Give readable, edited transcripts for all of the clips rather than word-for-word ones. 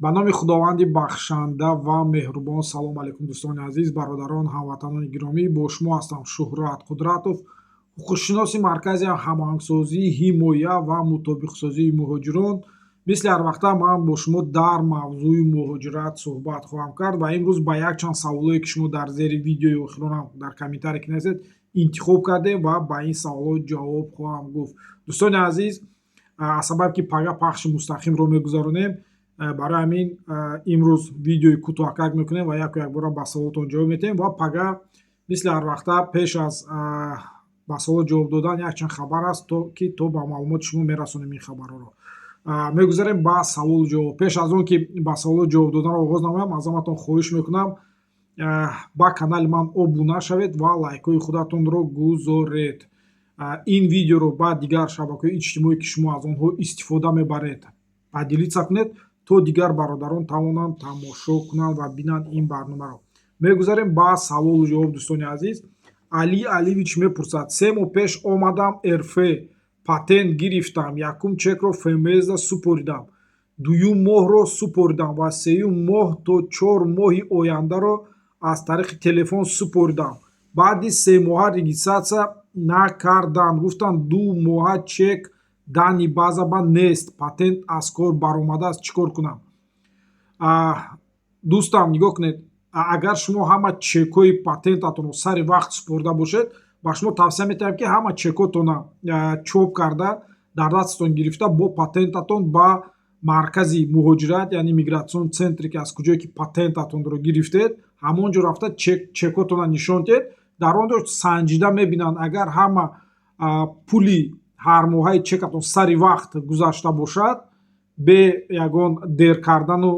ба номи худованди бахшанда ва меҳрубон. Салому алайкум дӯстони азиз, бародарон, ҳамватанони гиромӣ. Бо шумо ҳастам Шуҳрат Қудратов, ҳуқуқшиноси маркази ҳамоҳангсозӣ, ҳимоя ва мутобиқсозии муҳоҷирон. мисли ҳар вақта ман бо шумо дар мавзӯи муҳоҷират суҳбат хоҳам кард ва имрӯз ба якчанд саволое ки шумо дар зери видеои охиронам дар комментарие ки нависед интихоб кардем ва ба ин саволҳо ҷавоб хоҳам гуфт. дӯстони азиз, аз сабаб ки пага пахши мустақимро мегузаронем, барои ҳамин имрӯз видеои кӯтоҳкак мекунем ва якбора ба саволотон ҷавоб медиҳем ва пага мисли ҳар вақта пеш аз ба савол ҷавоб додан якчанд хабар аст, ки то ба маълумоти шумо мерасонем ин хабарҳоро. Мегузарем ба саволу ҷавоб. Пеш аз он ки ба саволу ҷавоб доданро оғоз намоям, аз ҳаматон хоҳиш мекунам ба канали ман обуна шавед ва лайкҳои худатонро гузоред. Ин видеоро ба дигар шабакаҳои иҷтимоӣ ки шумо аз онҳо истифода мебаред падилица кунед, то дигар бародарон тавонанд тамошо кунанд ва бинанд ин барномаро. Мегузарем ба саволу ҷавоб. дӯстони азиз, Али Аливич мепурсад: 3 моҳ пеш омадам РФ, патент гирифтам, якум чекро ФМС супоридам, дуюм моҳро супоридам ва сеюм моҳ то 4 моҳи ояндаро аз тариқи телефон супоридам. баъди 3 моҳа регистратсия накарданд, гуфтанд 2 моҳа чек дани базаба нест, патент аз кор баромадааст, чӣ кор кунам? дӯстам, нигоҳ кунед, агар шумо ҳама чекҳои патентатонро сари вақт супорда бошед, ба шумо тавсия метавонем ки ҳама чекҳотона чоп карда дар дастатон гирифта бо патентатон ба маркази муҳоҷират, яъне мигратсион центре ки аз куҷое ки патентатонро гирифтед, ҳамон ҷо рафта чекҳотона нишон диҳед. дар он ҷо санҷида мебинанд, агар ҳама пули ҳармоҳаи чекатон сари вақт гузашта бошад бе ягон дер кардану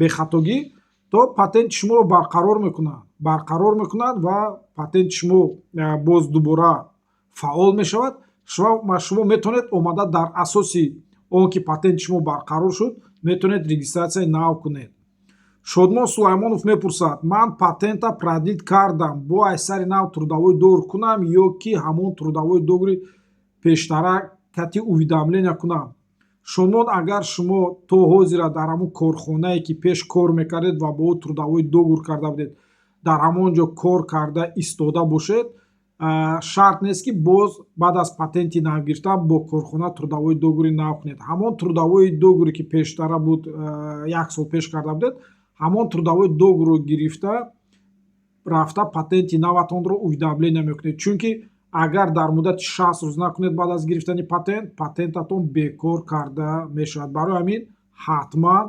бехатогӣ, то патенти шуморо барқарор мекунад ва патенти шумо боз дубора фаъол мешавад. шумо метавонед омада дар асоси он ки патенти шумо барқарор шуд, метавонед регистратсияи нав кунед. Шодмон Сулаймонов мепурсад: ман патента продит кардам, бояд сари нав трудовой договор кунам ё ки ҳамон трудовой договори пештаракати уведомления кунам? Шодмон, агар шумо то ҳозира дар ҳамон корхонае ки пеш кор мекардед ва бо ӯ трудовой договор карда будед, дар ҳамон ҷо кор карда истода бошед, шарт нест ки боз баъд аз патенти нав гирифтан бо корхона трудовой договори нав кунед. ҳамон трудовой договоре ки пештара буд, 1 сол пеш карда будед, ҳамон трудовой договорро гирифта рафта патенти наватонро уведомления мекунед. Чунки агар дар муддати 60 рӯз накунед баъд аз гирифтани патентатон бекор карда мешавад. барои ҳамин ҳатман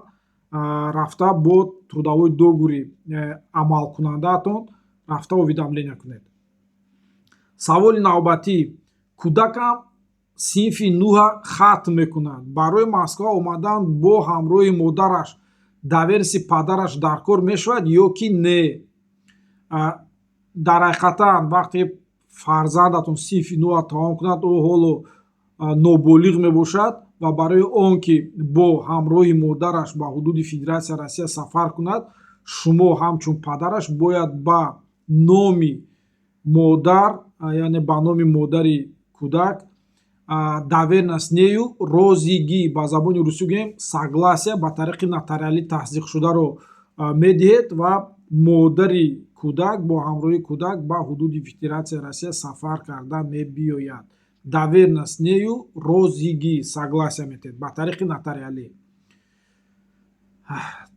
рафта бо трудовой договори амалкунандаатон рафта уведомления кунед. саволи навбатӣ: кӯдакам синфи 9 хатм мекунад, барои Москва омадан бо ҳамроҳи модараш даверси падараш дар кор мешавад ё ки не? дар ҳақиқатан вақте фарзандатон синфи 9 тамом кунад, ӯ ҳоло ноболиғ мебошад ва барои он ки бо ҳамроҳи модараш ба ҳудуди Федератсияи Россия сафар кунад, шумо ҳамчун падараш бояд ба номи модар, яъне ба номи модари кӯдак давернаснею розигӣ, ба забони русӣ гӯем согласия ба тариқи нотариалӣ тасдиқшударо медиҳед ва модари кӯдак бо ҳамроҳи кӯдак ба ҳудуди Федератсияи Россия сафар карда мебиёяд. Давернаснею розигӣ, согласия метиҳед ба тариқи нотариалӣ.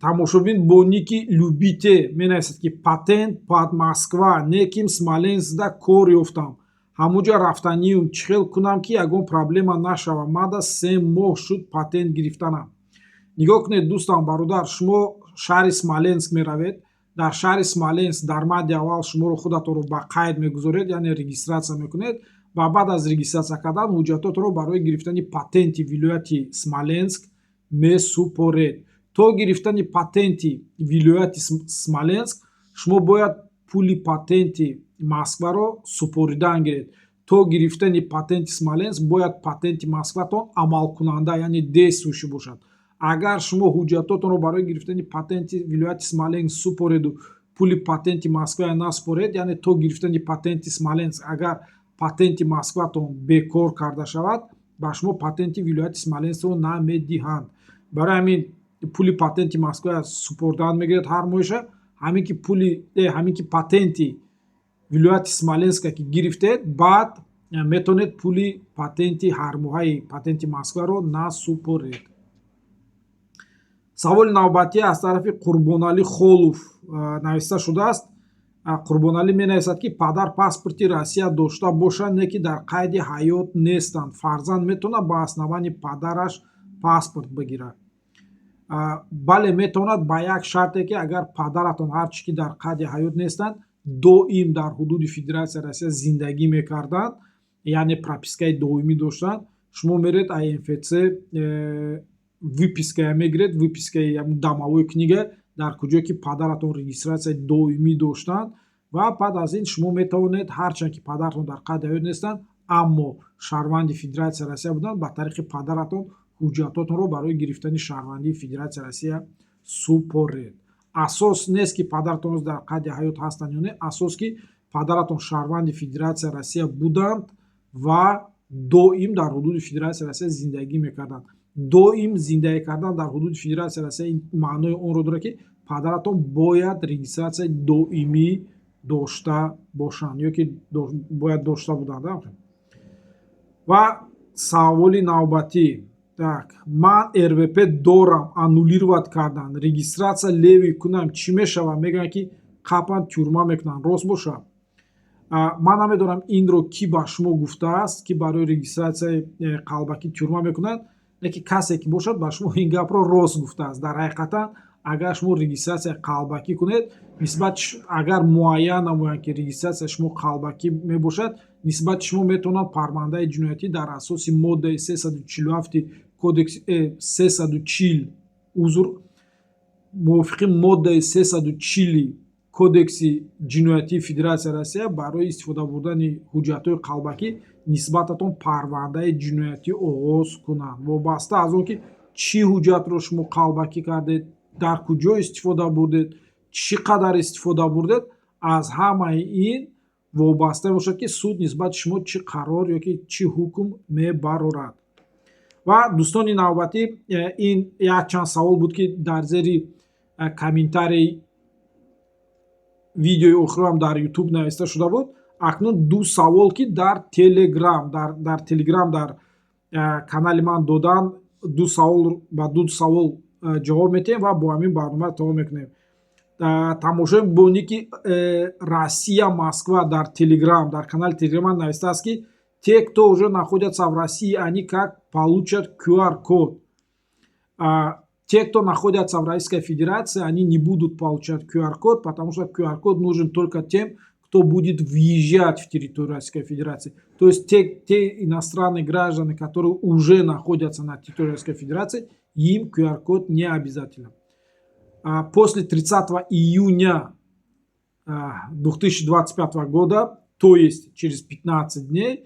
тамошобин бо ники Любите менависад ки патент под Москва, неким Смоленскда кор ёфтам, ҳамуҷа рафтаниюм, чӣ хел кунам ки ягон проблема нашава? Мада 3 моҳ шуд патент гирифтанам. нигоҳ кунед дӯстам, бародар, шумо шаҳри Смоленск меравед. дар шаҳри Смоленск дар мадди аввал шуморо худатонро ба қайд мегузоред, яъне регистратсия мекунед ва баъд аз регистратсия кардан ҳуҷҷатотро барои гирифтани патенти вилояти Смоленск месупоред. то гирифтани патенти вилояти Смоленск шумо бояд пули патенти Москваро супоридан гиред. то гирифтани патенти Смоленск бояд патенти Москватон амалкунанда, яъне действующий бошад. агар шумо ҳуҷҷатотонро барои гирифтани патенти вилояти Смоленск супореду пули патенти Москвая насупоред, яъне то гирифтани патенти Смоленск агар патенти Москватон бекор карда шавад, ба шумо патенти вилояти Смоленскро намедиҳанд. барои ҳамин пули патенти Москва супордан мегирад ҳар моҳиша, ҳамин ки патенти вилояти Смоленска ки гирифтед, баъд метавонед пули патенти ҳармоҳаи патенти Москваро насупоред. саволи навбатӣ аз тарафи Қурбоналӣ Холов нависта шудааст. Қурбоналӣ менависад ки падар паспорти Россия дошта бошад, не ки дар қайди ҳаёт нестанд. Фарзанд метавонад ба аснавани падараш паспорт бигирад. бале метавонад ба як шарте ки агар падаратон ҳарчи ки дар қайди ҳаёт нестанд, доим дар ҳудуди Федератсияи Россия зиндагӣ мекарданд, яъне пропискаи доимӣ доштанд, шумо меред МФЦ выпиская мегиред, выпискаи домовой книга, дар куҷое ки падаратон регистратсияи доимӣ доштанд, ва баъд аз ин шумо метавонед ҳарчанд ки падаратон дар қайди ҳаёт нестанд, аммо шаҳрванди Федератсияи Россия буданд, ба тариқи падаратон ҳуҷҷатотонро барои гирифтани шаҳрвандии Федератсияи Россия супоред. асос нест ки падаратон дар қайди ҳаёт ҳастанд ё не, асос ки падаратон шаҳрванди Федератсияи Россия буданд ва доим дар ҳудуди Федератсияи Россия зиндагӣ мекарданд. доим зиндагӣ кардан дар ҳудуди Федератсияи Россия ин маънои онро дорад ки падаратон бояд регистратсияи доимӣ дошта бошанд ё ки бояд дошта буданд. ва саволи навбатӣ: ман РВП дорам, аннулировать кардан, регистратсия леви кунам, чӣ мешавад? Мегӯянд ки қапан тюрма мекунанд. Рост бошад? Ман намедонам инро кӣ ба шумо гуфтааст ки барои регистратсияи қалбакӣ тюрма мекунанд, не ки касе ки бошад ба шумо ин гапро рост гуфтааст. Дар ҳақиқатан агар шумо регистратсияи қалбакӣ кунед, нисбати агар муайян намоянд ки регистратсияи шумо қалбакӣ мебошад, нисбати шумо метавонанд парвандаи ҷиноятӣ дар асоси моддаи 347 кодекси 340 мувофиқи моддаи 340 кодекси ҷиноятии Федератсияи Россия барои истифода бурдани ҳуҷҷатҳои қалбакӣ нисбататон парвандаи ҷиноятӣ оғоз кунанд. Вобаста аз он ки чӣ ҳуҷҷатро шумо қалбакӣ кардед, дар куҷо истифода бурдед, чӣ қадар истифода бурдед, аз ҳамаи ин вобаста мебошад ки суд нисбати шумо чӣ қарор ё ки чӣ ҳукм мебарорад. ва дӯстони навбатӣ, ин якчанд савол буд ки дар зери комментарии видеои охирам дар YouTube нависта шуда буд. Акнун ду савол ки дар Telegram дар канали ман додан, ба ду савол ҷавоб метиҳем ва бо ҳамин барнома тамом мекунем. тамошои бо ники Россия Москва дар Telegram, дар канали Telegram ман навистааст ки те, кто уже находятся в России, они как получат QR-код. Те, кто находятся в Российской Федерации, они не будут получать QR-код, потому что QR-код нужен только тем, кто будет въезжать в территорию Российской Федерации. То есть те иностранные граждане, которые уже находятся на территории Российской Федерации, им QR-код не обязательно. После 30 июня 2025 года, то есть через 15 дней,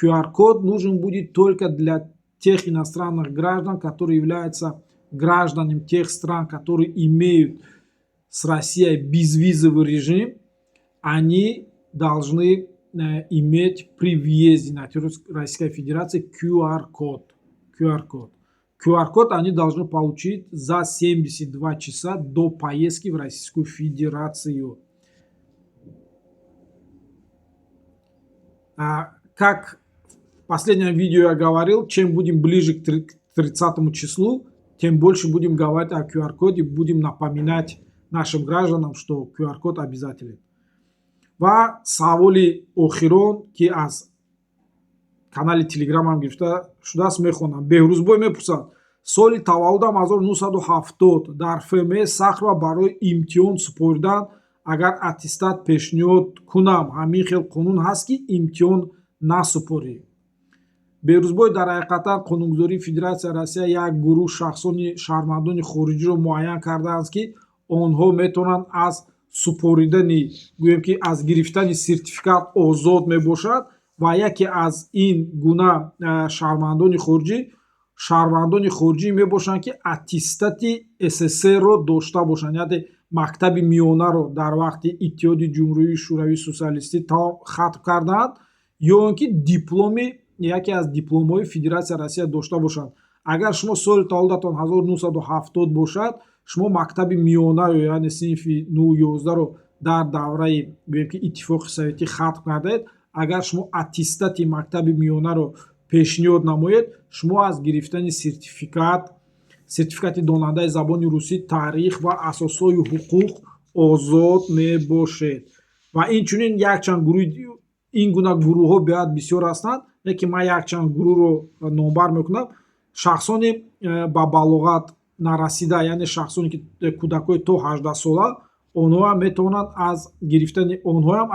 QR-код нужен будет только для тех иностранных граждан, которые являются гражданами тех стран, которые имеют с Россией безвизовый режим. Они должны иметь при въезде на территорию Российской Федерации QR-код. QR-код они должны получить за 72 часа до поездки в Российскую Федерацию. Как в последнем видео я говорил, чем будем ближе к 30 числу, тем больше будем говорить о QR-коде, будем напоминать нашим гражданам, что QR-код обязателен. Ва саволи охирон ки аз канали Телеграмам гирифта шудааст мехонам. Беҳрӯзбой мепурсад: соли таваллудам 1970 дар ФМС Сахрова барои имтиҳон супоридан агар аттестат пешниҳод кунам, ҳамин хел қонун ҳаст ки имтиҳон насупорӣ? Беҳрӯзбой, дар ҳақиқатан қонунгузории Федератсияи Россия як гурӯҳ шахсони шаҳрвандони хориҷиро муайян кардааст ки онҳо метавонанд аз супоридани, гӯем ки аз гирифтани сертификат озод мебошад. ва яке аз ин гуна шаҳрвандони хориҷӣ мебошанд ки аттестати СССР-ро дошта бошанд, яъне мактаби миёнаро дар вақти Иттиҳоди ҷумҳурии Шӯравии Социалистӣ хатм карданд, ё он ки дипломи яке аз дипломҳои Федератсияи Россия дошта бошанд. агар шумо соли тавлидатон 1970 бошад, шумо мактаби миёнаро яъне синфи 9-11ро дар давраи гӯем ки иттифоқи советӣ хатм кардаед, агар шумо аттестати мактаби миёнаро пешниҳод намоед, шумо аз гирифтани сертификати донандаи забони русӣ, таърих ва асосҳои ҳуқуқ озод мебошед. Ва инчунин якчанд гурӯҳи ин гуна гурӯҳҳо беҳад бисёр ҳастанд, лекин ман якчанд гурӯҳро номбар мекунам. Шахсони ба балоғат нарасида, яъне шахсоне ки кӯдакои то 18 сола, онҳоам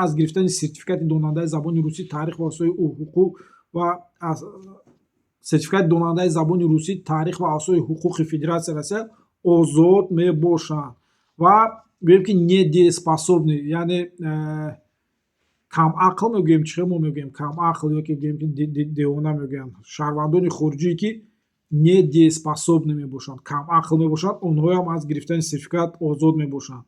аз гирифтани сертификати донандаи забони русӣ, таърих ва асосҳои ҳуқуқ ва сертификати донандаи забони русӣ, таърих ва асосҳои ҳуқуқи Федератсияи Россия озод мебошанд. Ва гӯем ки недееспособни, яъне камақл мегӯем, чӣ мо мегӯем, камақл ёки гӯем ки девона мегӯям, шаҳрвандони хориҷие ки недееспособни мебошанд, камақл мебошанд, онҳоям аз гирифтани сертификат озод мебошанд.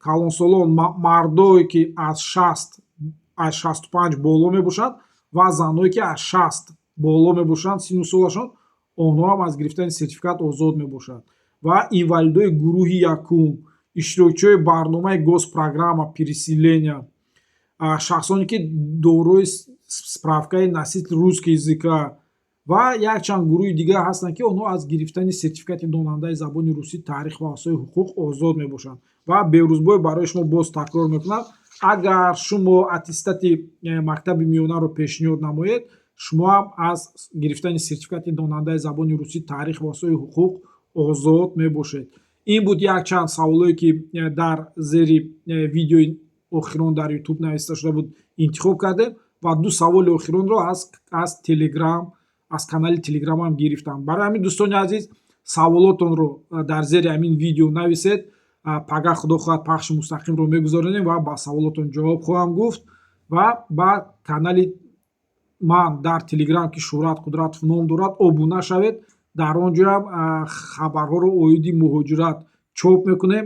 Калонсолон мардое ки аз 65 боло мебошанд ва занҳое ки аз 60 боло мебошанд сину солашон, онҳоам аз гирифтани сертификат озод мебошанд. Ва инвалидои гурӯҳи якум, иштирокчиҳои барномаи госпрограмма переселения, шахсоне ки дорои справкаи носители русского языка ва якчанд гурӯҳи дигар ҳастанд ки онҳо аз гирифтани сертификати донандаи забони русӣ, таърих ва асосҳои ҳуқуқ озод мебошанд. Ва беҳрӯзбой барои шумо боз такрор мекунам, агар шумо аттестати мактаби миёнаро пешниҳод намоед, шумоам аз гирифтани сертификати донандаи забони русӣ, таърих ва асосҳои ҳуқуқ озод мебошед. Ин буд якчанд саволое ки дар зери видеои охирон дар YouTube нависта шуда буд, интихоб кардем ва ду саволи охиронро аз канали телеграмам гирифтам. Барои ҳамин дӯстони азиз, саволотонро дар зери ҳамин видео нависед. Пага худо хоҳад пахши мустақимро мегузаронем ва ба саволотон ҷавоб хоҳам гуфт. Ва ба канали ман дар телеграм ки Шӯҳрат Қудратов ном дорад, обуна шавед. Дар он ҷоям хабарҳоро оиди муҳоҷират чоп мекунем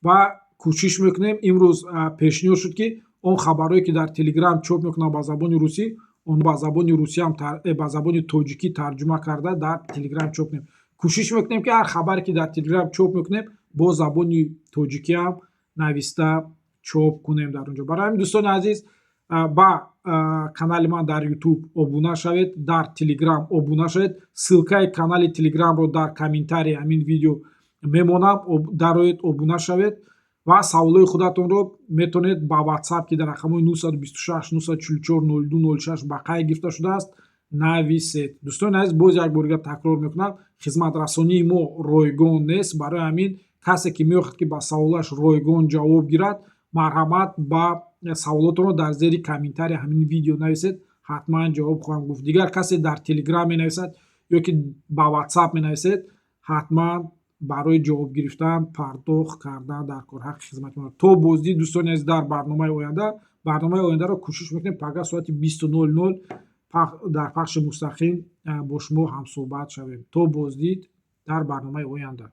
ва кӯшиш мекунем. Имрӯз пешниҳод шуд ки он хабарҳое ки дар телеграм чоп мекунам ба забони русӣ, он ба забони русиям ба забони тоҷикӣ тарҷума карда дар телеграм чоп кунем. Кӯшиш мекунем ки ҳар хабаре ки дар телеграм чоп мекунем, бо забони тоҷикиам нависта чоп кунем дар он ҷо. Барои ҳамин дӯстони азиз, ба канали ман дар YouTube обуна шавед, дар Telegram обуна шавед. Ссилкаи канали Telegramро дар комментарии ҳамин видео мемонам, дароед обуна шавед ва саволои худатонро метавонед ба WhatsApp ки дар рақамҳои 926 944 0206 ба қайд гирифта шудааст нависед. Дӯстони азиз, боз як бор дигар такрор мекунам, хизматрасонии мо ройгон нест. Барои ҳамин касе ки мехоҳад ки ба саволаш ройгон ҷавоб гирад, марҳамат ба саволотонро дар зери комментарии ҳамин видео нависед, ҳатман ҷавоб хоҳам гуфт. Дигар касе дар Telegram менависад ё ки ба WhatsApp менависед, ҳатман барои ҷавоб гирифтан пардохт кардан дар корҳаққи хизмати мо. То боздид дӯстони азиз дар барномаи ояндаро кӯшиш мекунем пага соати 20:00 дар пахши мустақим бо шумо ҳамсӯҳбат шавем. То боздид дар барномаи оянда.